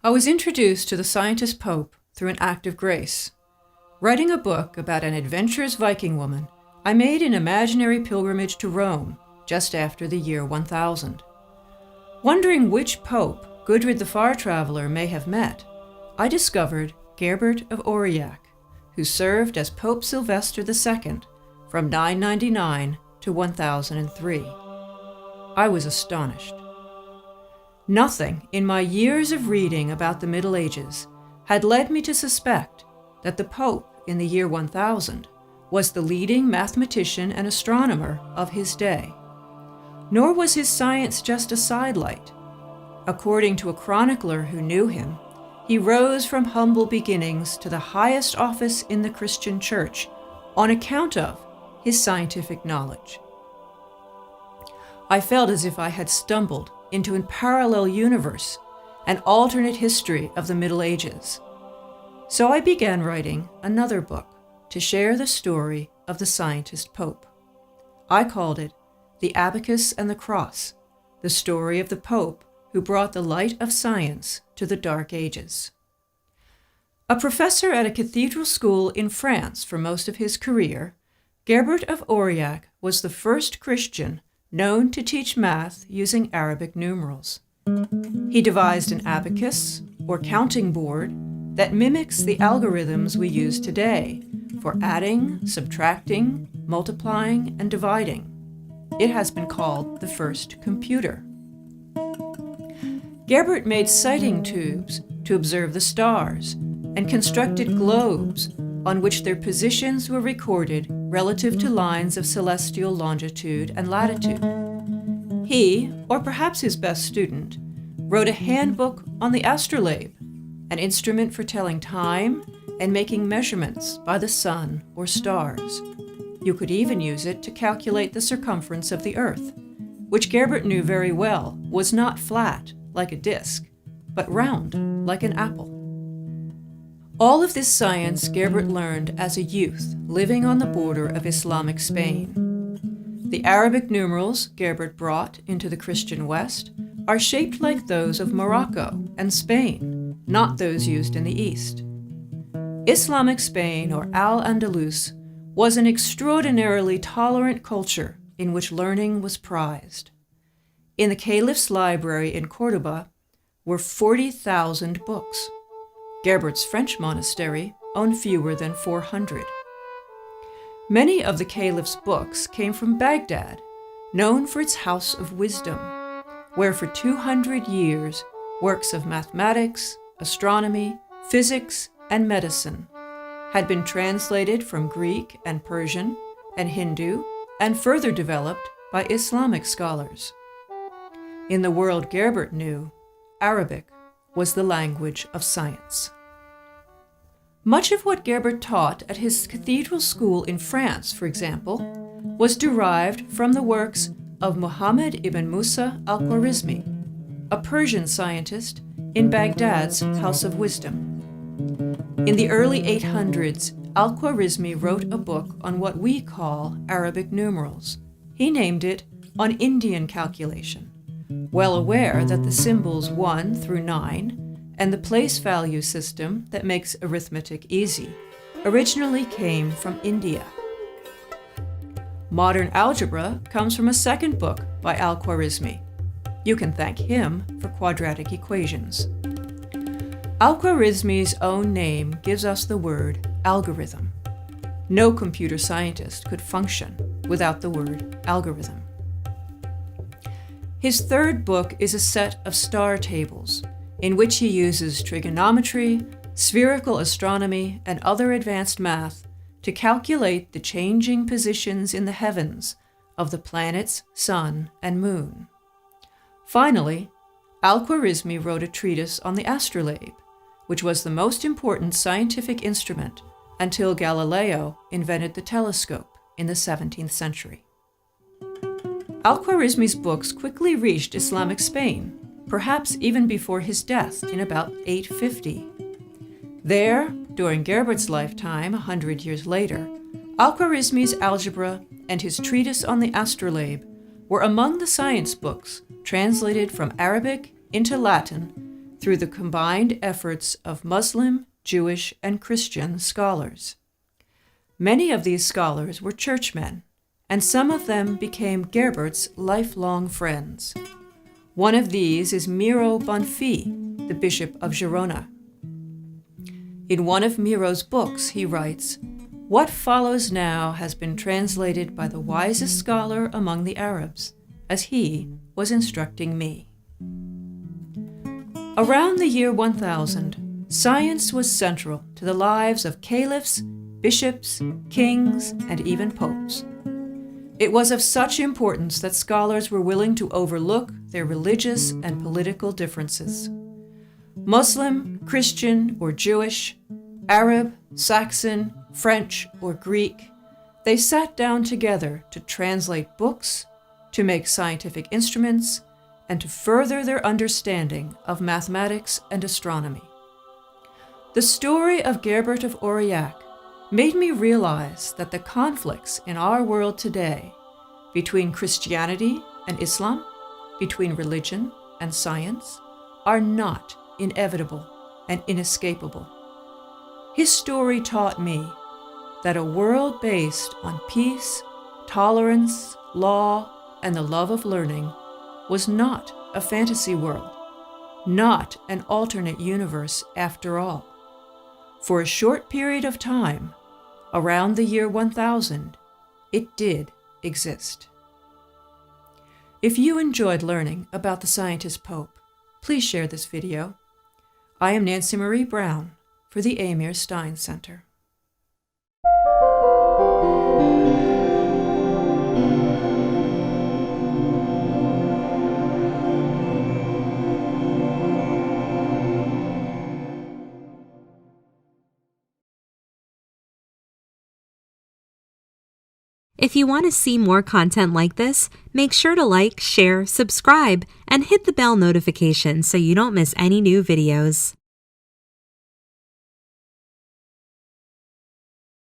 I was introduced to the scientist Pope through an act of grace. Writing a book about an adventurous Viking woman, I made an imaginary pilgrimage to Rome just after the year 1000. Wondering which pope Gudrid the Far Traveler may have met, I discovered Gerbert of Aurillac, who served as Pope Sylvester II from 999 to 1003. I was astonished. Nothing in my years of reading about the Middle Ages had led me to suspect that the Pope in the year 1000 was the leading mathematician and astronomer of his day. Nor was his science just a sidelight. According to a chronicler who knew him, he rose from humble beginnings to the highest office in the Christian Church on account of his scientific knowledge. I felt as if I had stumbled into a parallel universe, an alternate history of the Middle Ages. So I began writing another book to share the story of the scientist Pope. I called it The Abacus and the Cross, the story of the Pope who brought the light of science to the Dark Ages. A professor at a cathedral school in France for most of his career, Gerbert of Aurillac was the first Christian known to teach math using Arabic numerals. He devised an abacus, or counting board, that mimics the algorithms we use today for adding, subtracting, multiplying, and dividing. It has been called the first computer. Gerbert made sighting tubes to observe the stars and constructed globes on which their positions were recorded relative to lines of celestial longitude and latitude. He, or perhaps his best student, wrote a handbook on the astrolabe, an instrument for telling time and making measurements by the sun or stars. You could even use it to calculate the circumference of the Earth, which Gerbert knew very well was not flat like a disc, but round like an apple. All of this science Gerbert learned as a youth living on the border of Islamic Spain. The Arabic numerals Gerbert brought into the Christian West are shaped like those of Morocco and Spain, not those used in the East. Islamic Spain, or Al-Andalus, was an extraordinarily tolerant culture in which learning was prized. In the Caliph's library in Cordoba were 40,000 books. Gerbert's French monastery owned fewer than 400. Many of the Caliph's books came from Baghdad, known for its House of Wisdom, where for 200 years works of mathematics, astronomy, physics, and medicine had been translated from Greek and Persian and Hindu and further developed by Islamic scholars. In the world Gerbert knew, Arabic was the language of science. Much of what Gerbert taught at his cathedral school in France, for example, was derived from the works of Muhammad ibn Musa al-Khwarizmi, a Persian scientist in Baghdad's House of Wisdom. In the early 800s, al-Khwarizmi wrote a book on what we call Arabic numerals. He named it On Indian Calculation, well aware that the symbols 1 through 9 and the place value system that makes arithmetic easy originally came from India. Modern algebra comes from a second book by al-Khwarizmi. You can thank him for quadratic equations. Al-Khwarizmi's own name gives us the word algorithm. No computer scientist could function without the word algorithm. His third book is a set of star tables, in which he uses trigonometry, spherical astronomy, and other advanced math to calculate the changing positions in the heavens of the planets, sun, and moon. Finally, al-Khwarizmi wrote a treatise on the astrolabe, which was the most important scientific instrument until Galileo invented the telescope in the 17th century. Al-Khwarizmi's books quickly reached Islamic Spain, perhaps even before his death in about 850. There, during Gerbert's lifetime 100 years later, Al-Khwarizmi's algebra and his treatise on the astrolabe were among the science books translated from Arabic into Latin through the combined efforts of Muslim, Jewish, and Christian scholars. Many of these scholars were churchmen, and some of them became Gerbert's lifelong friends. One of these is Miro Bonfils, the Bishop of Girona. In one of Miro's books, he writes, "What follows now has been translated by the wisest scholar among the Arabs, as he was instructing me." Around the year 1000, science was central to the lives of caliphs, bishops, kings, and even popes. It was of such importance that scholars were willing to overlook their religious and political differences. Muslim, Christian, or Jewish, Arab, Saxon, French, or Greek, they sat down together to translate books, to make scientific instruments, and to further their understanding of mathematics and astronomy. The story of Gerbert of Aurillac made me realize that the conflicts in our world today between Christianity and Islam, between religion and science, are not inevitable and inescapable. His story taught me that a world based on peace, tolerance, law, and the love of learning was not a fantasy world, not an alternate universe after all. For a short period of time, around the year 1000, it did exist. If you enjoyed learning about the scientist Pope, please share this video. I am Nancy Marie Brown for the Amir Stein Center. If you want to see more content like this, make sure to like, share, subscribe, and hit the bell notification so you don't miss any new videos.